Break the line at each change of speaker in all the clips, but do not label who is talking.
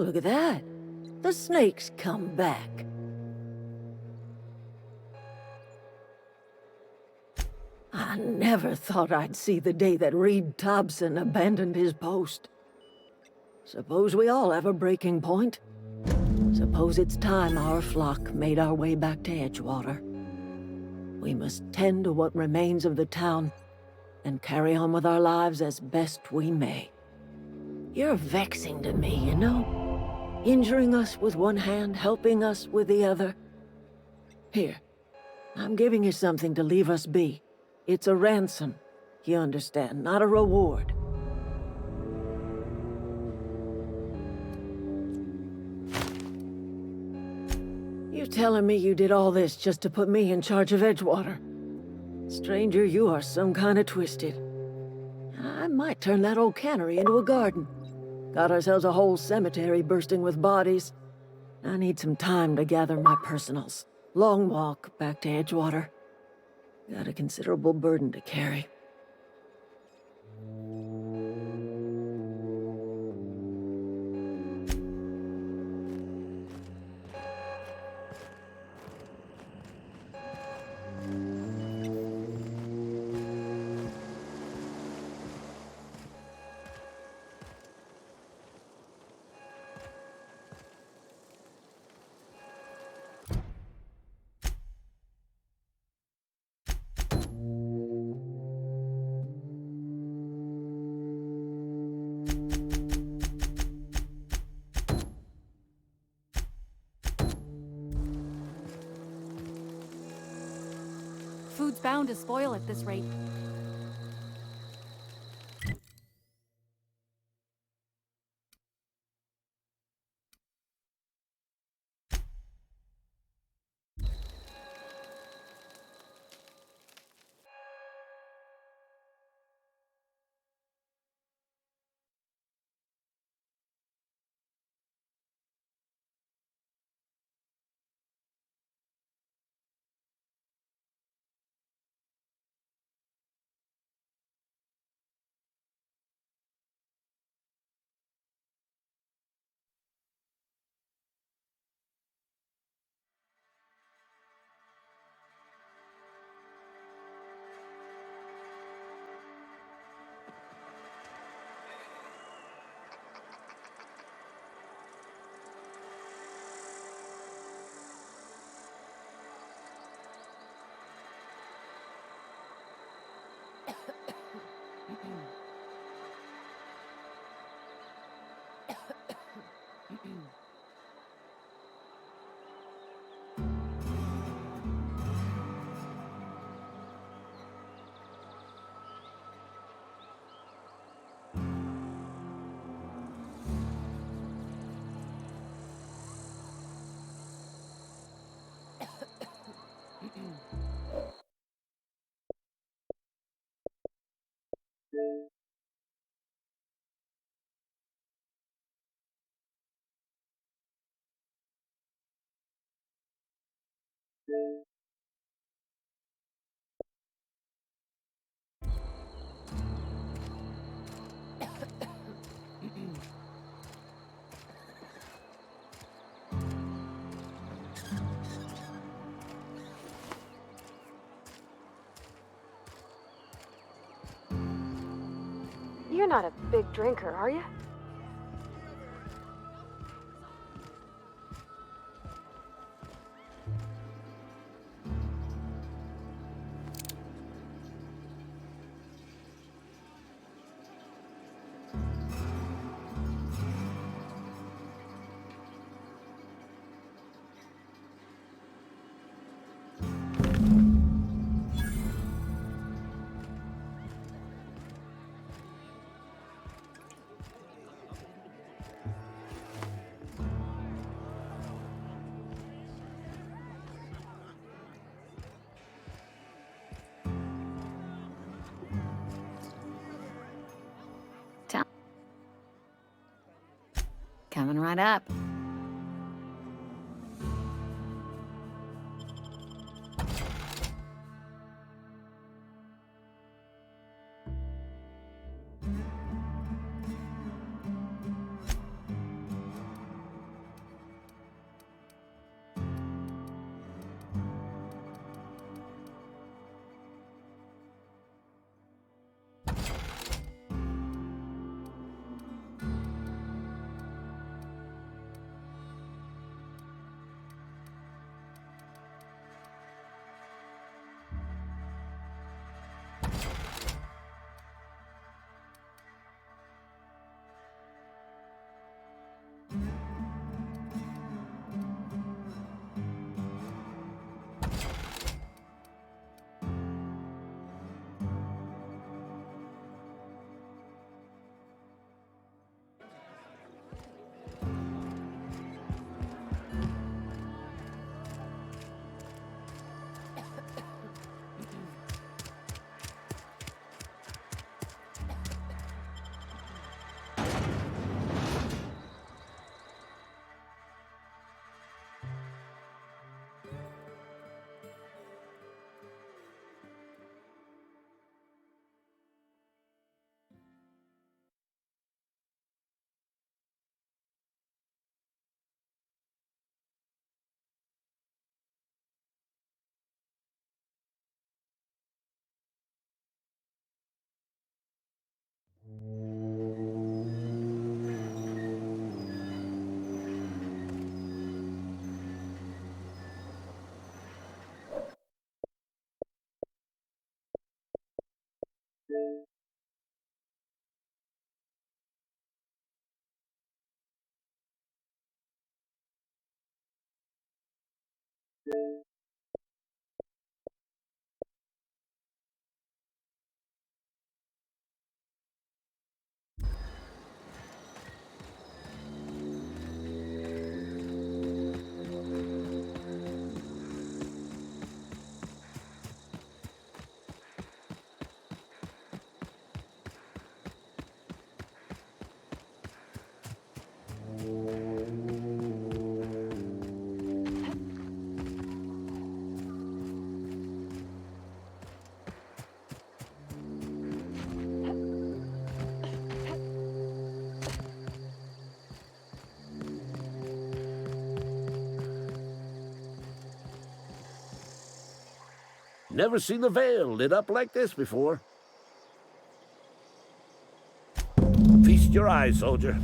Look at that. The snake's come back. I never thought I'd see the day that Reed Thompson abandoned his post. Suppose we all have a breaking point. Suppose it's time our flock made our way back to Edgewater. We must tend to what remains of the town and carry on with our lives as best we may. You're vexing to me, you know? Injuring us with one hand, helping us with the other. Here, I'm giving you something to leave us be. It's a ransom, you understand, not a reward. You telling me you did all this just to put me in charge of Edgewater? Stranger, you are some kind of twisted. I might turn that old cannery into a garden. Got ourselves a whole cemetery bursting with bodies. I need some time to gather my personals. Long walk back to Edgewater. Got a considerable burden to carry.
Food's bound to spoil at this rate.
You're not a big drinker, are you?
Coming right up.
Never seen the Vale lit up like this before. Feast your eyes, soldier.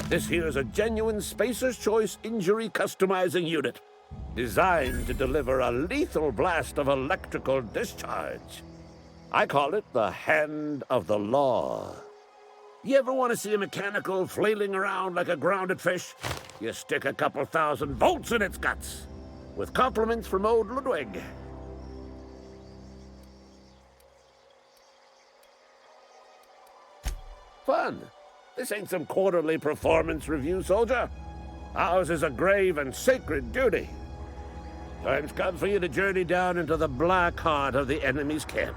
This here is a genuine Spacer's Choice injury customizing unit, designed to deliver a lethal blast of electrical discharge. I call it the Hand of the Law. You ever want to see a mechanical flailing around like a grounded fish? You stick a couple thousand volts in its guts. With compliments from old Ludwig. Fun. This ain't some quarterly performance review, soldier. Ours is a grave and sacred duty. Time's come for you to journey down into the black heart of the enemy's camp.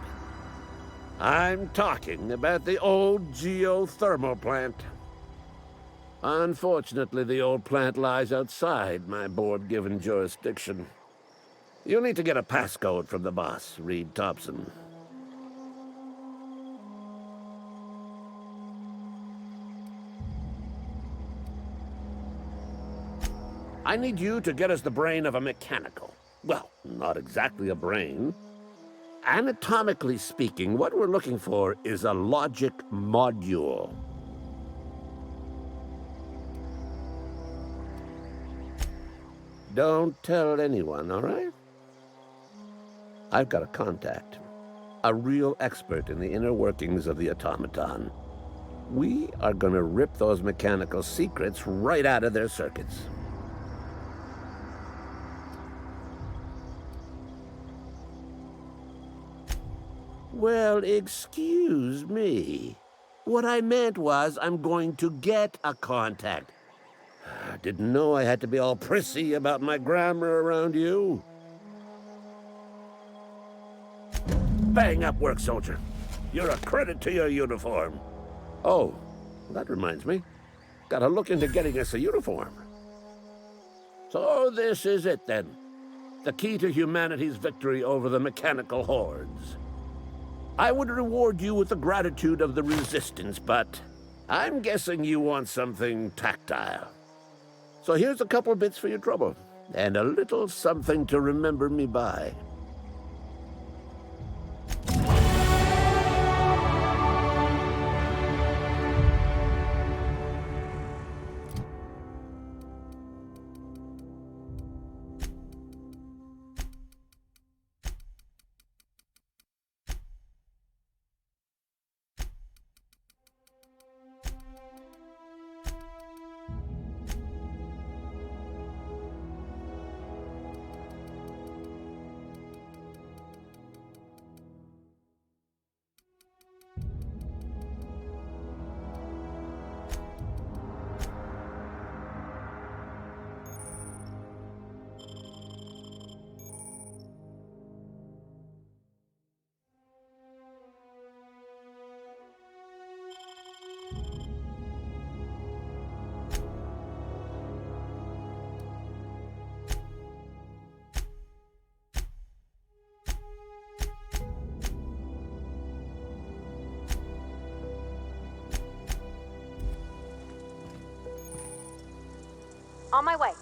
I'm talking about the old geothermal plant. Unfortunately, the old plant lies outside my board-given jurisdiction. You'll need to get a passcode from the boss, Reed Thompson. I need you to get us the brain of a mechanical. Well, not exactly a brain. Anatomically speaking, what we're looking for is a logic module. Don't tell anyone, all right? I've got a contact. A real expert in the inner workings of the automaton. We are gonna rip those mechanical secrets right out of their circuits. Well, excuse me. What I meant was I'm going to get a contact. I didn't know I had to be all prissy about my grammar around you. Bang up work, soldier. You're a credit to your uniform. Oh, that reminds me. Gotta look into getting us a uniform. So this is it, then. The key to humanity's victory over the mechanical hordes. I would reward you with the gratitude of the Resistance, but I'm guessing you want something tactile. So here's a couple bits for your trouble, and a little something to remember me by.
On my way.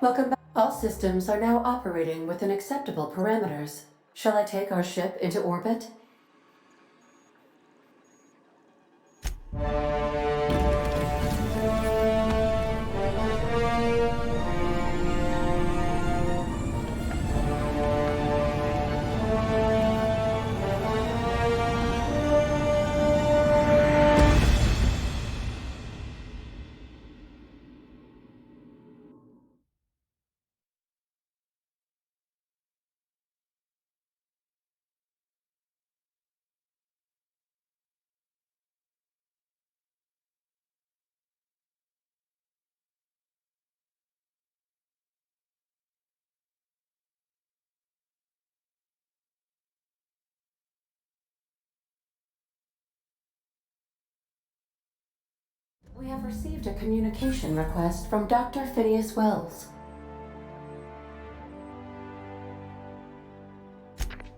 Welcome back. All systems are now operating within acceptable parameters. Shall I take our ship into orbit? We have received a communication request from Dr. Phineas Wells.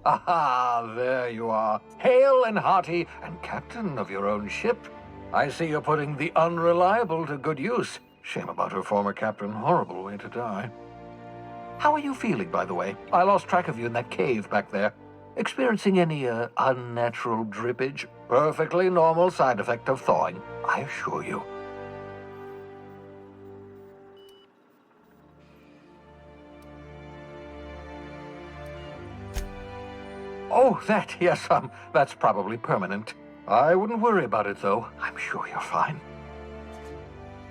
Aha, there you are. Hale and hearty, and captain of your own ship. I see you're putting the unreliable to good use. Shame about her former captain. Horrible way to die. How are you feeling, by the way? I lost track of you in that cave back there. Experiencing any, unnatural drippage? Perfectly normal side effect of thawing, I assure you. Oh, that, yes, that's probably permanent. I wouldn't worry about it, though. I'm sure you're fine.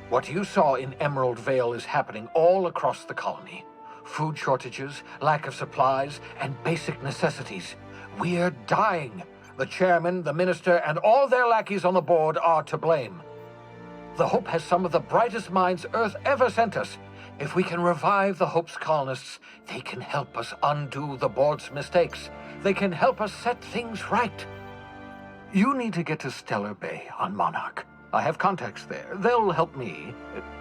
What you saw in Emerald Vale is happening all across the colony. Food shortages, lack of supplies, and basic necessities. We're dying. The chairman, the minister, and all their lackeys on the board are to blame. The Hope has some of the brightest minds Earth ever sent us. If we can revive the Hope's colonists, they can help us undo the board's mistakes. They can help us set things right. You need to get to Stellar Bay on Monarch. I have contacts there. They'll help me,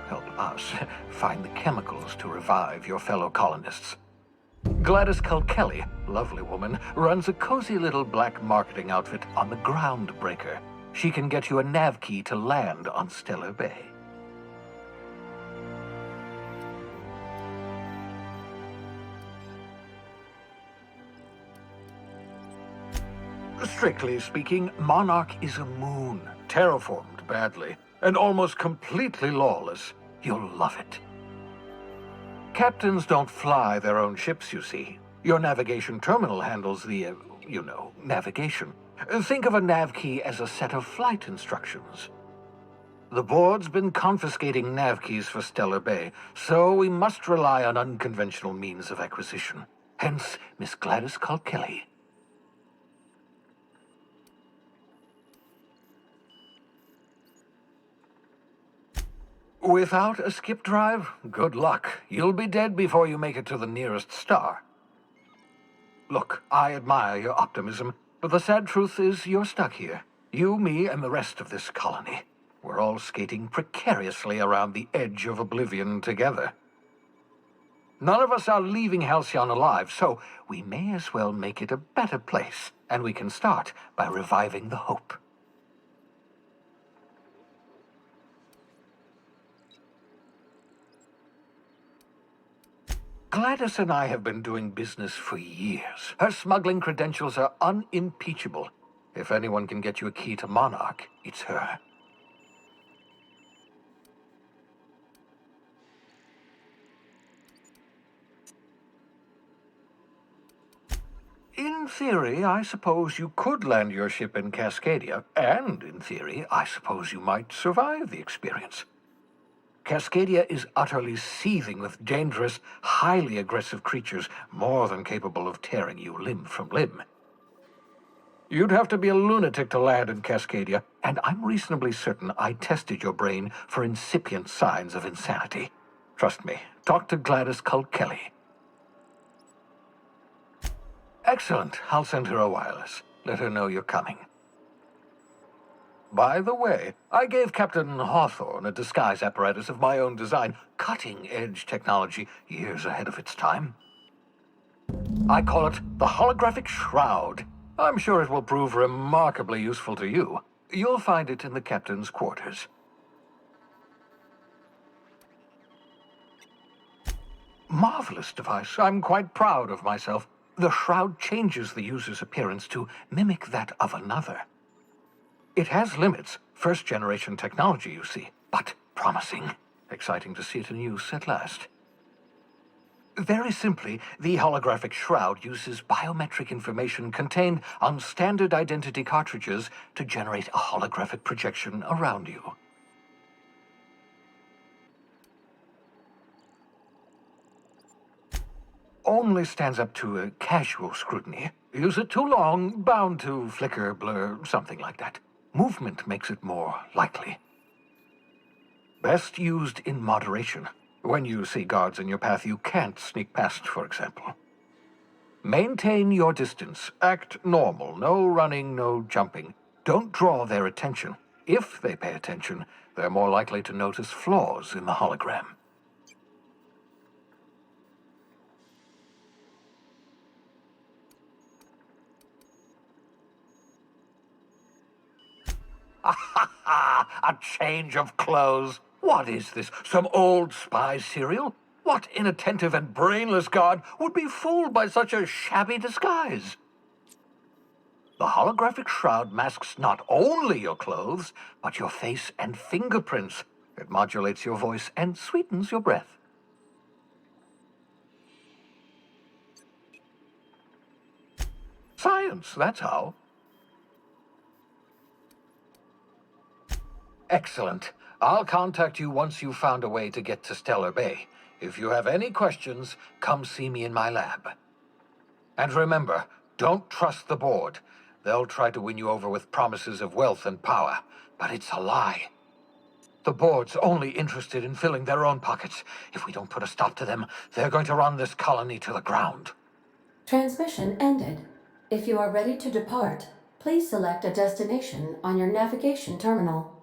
help us, find the chemicals to revive your fellow colonists. Gladys Culkelly, lovely woman, runs a cozy little black marketing outfit on the Groundbreaker. She can get you a nav key to land on Stellar Bay. Strictly speaking, Monarch is a moon, terraformed badly, and almost completely lawless. You'll love it. Captains don't fly their own ships, you see. Your navigation terminal handles the, navigation. Think of a nav key as a set of flight instructions. The board's been confiscating nav keys for Stellar Bay, so we must rely on unconventional means of acquisition. Hence, Miss Gladys Culkelly. Without a skip drive, good luck. You'll be dead before you make it to the nearest star. Look, I admire your optimism, but the sad truth is you're stuck here. You, me, and the rest of this colony. We're all skating precariously around the edge of oblivion together. None of us are leaving Halcyon alive, so we may as well make it a better place, and we can start by reviving the Hope. Gladys and I have been doing business for years. Her smuggling credentials are unimpeachable. If anyone can get you a key to Monarch, it's her. In theory, I suppose you could land your ship in Cascadia, and in theory, I suppose you might survive the experience. Cascadia is utterly seething with dangerous, highly aggressive creatures more than capable of tearing you limb from limb. You'd have to be a lunatic to land in Cascadia, and I'm reasonably certain I tested your brain for incipient signs of insanity. Trust me, talk to Gladys Culkelly. Excellent. I'll send her a wireless. Let her know you're coming. By the way, I gave Captain Hawthorne a disguise apparatus of my own design, cutting-edge technology years ahead of its time. I call it the Holographic Shroud. I'm sure it will prove remarkably useful to you. You'll find it in the captain's quarters. Marvelous device. I'm quite proud of myself. The shroud changes the user's appearance to mimic that of another. It has limits, first-generation technology, you see, but promising. Exciting to see it in use at last. Very simply, the holographic shroud uses biometric information contained on standard identity cartridges to generate a holographic projection around you. Only stands up to a casual scrutiny. Use it too long, bound to flicker, blur, something like that. Movement makes it more likely. Best used in moderation. When you see guards in your path you can't sneak past, for example. Maintain your distance. Act normal. No running, no jumping. Don't draw their attention. If they pay attention, they're more likely to notice flaws in the hologram. A change of clothes. What is this? Some old spy serial? What inattentive and brainless guard would be fooled by such a shabby disguise? The holographic shroud masks not only your clothes, but your face and fingerprints. It modulates your voice and sweetens your breath. Science, that's how. Excellent. I'll contact you once you've found a way to get to Stellar Bay. If you have any questions, come see me in my lab. And remember, don't trust the board. They'll try to win you over with promises of wealth and power, but it's a lie. The board's only interested in filling their own pockets. If we don't put a stop to them, they're going to run this colony to the ground.
Transmission ended. If you are ready to depart, please select a destination on your navigation terminal.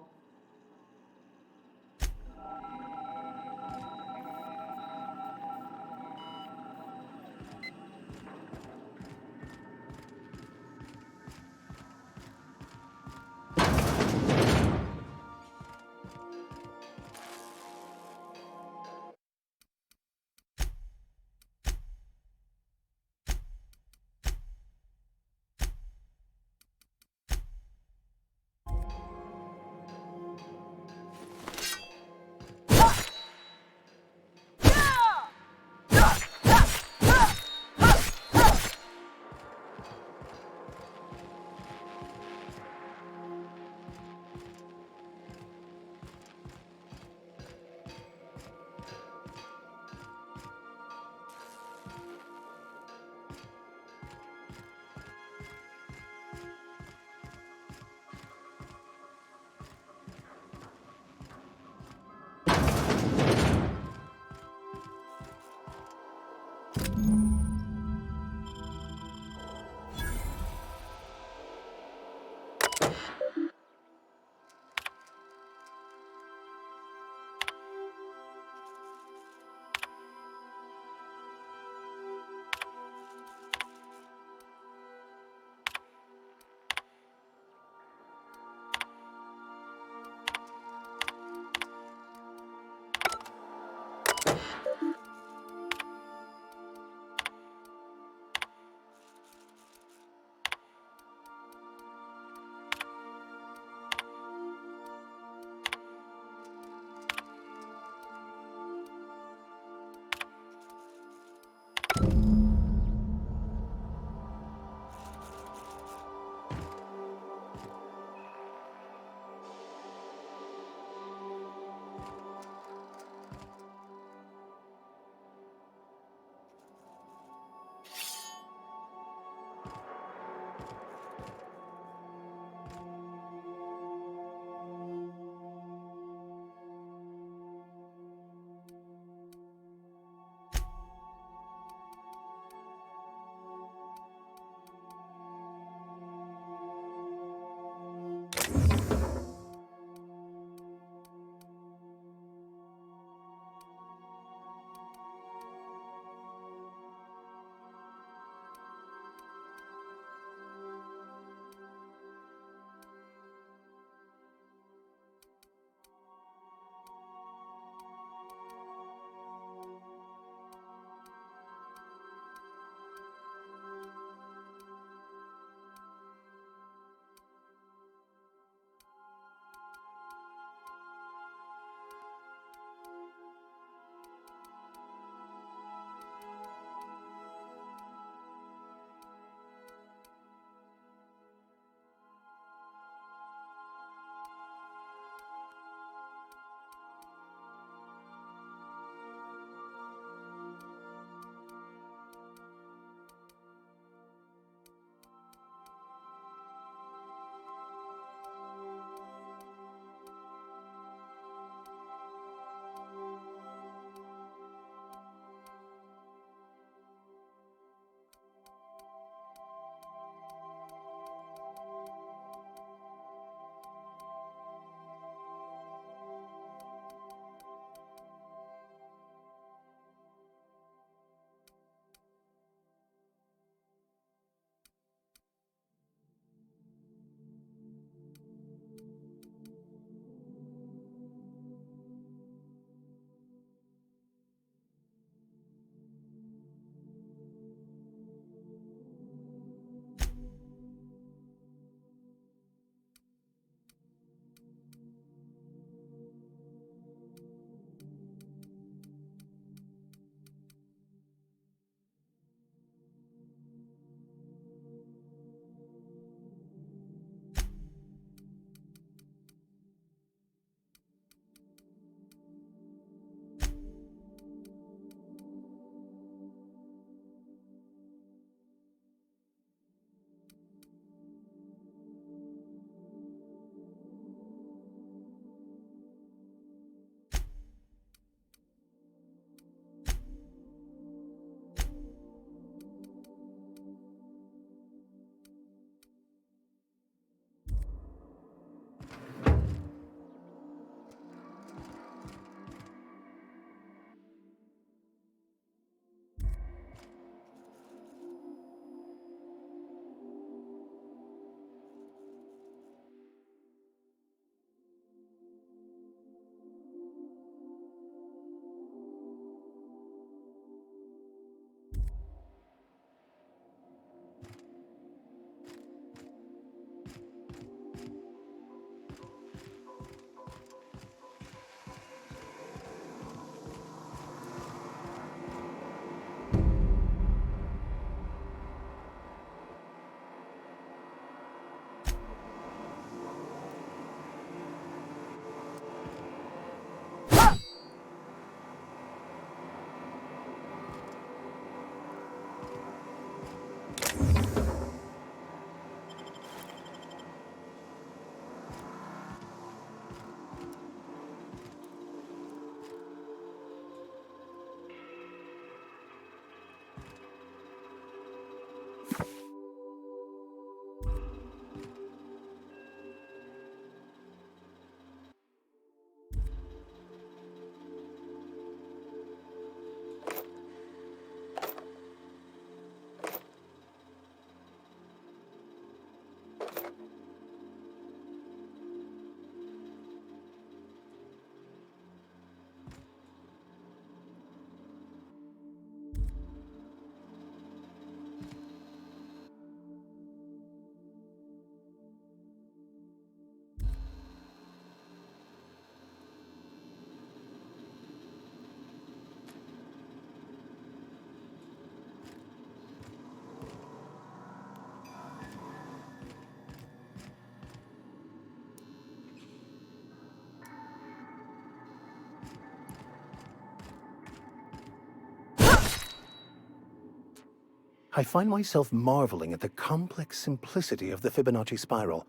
I find myself marveling at the complex simplicity of the Fibonacci spiral.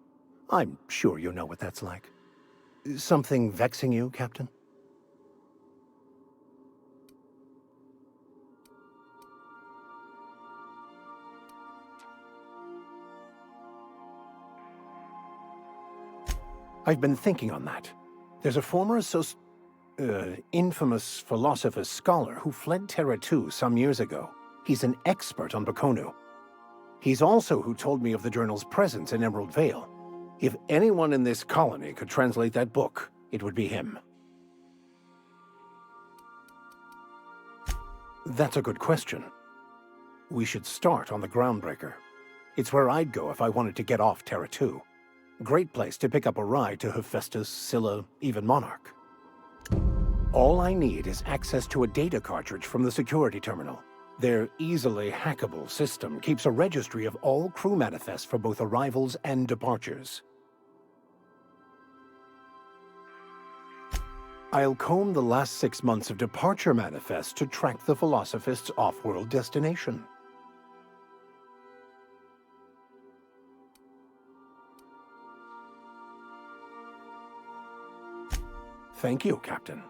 I'm sure you know what that's like. Something vexing you, Captain? I've been thinking on that. There's a former infamous philosopher scholar who fled Terra 2 some years ago. He's an expert on Baconu. He's also who told me of the journal's presence in Emerald Vale. If anyone in this colony could translate that book, it would be him. That's a good question. We should start on the Groundbreaker. It's where I'd go if I wanted to get off Terra 2. Great place to pick up a ride to Hephaestus, Scylla, even Monarch. All I need is access to a data cartridge from the security terminal. Their easily hackable system keeps a registry of all crew manifests for both arrivals and departures. I'll comb the last 6 months of departure manifests to track the Philosophist's off-world destination. Thank you, Captain.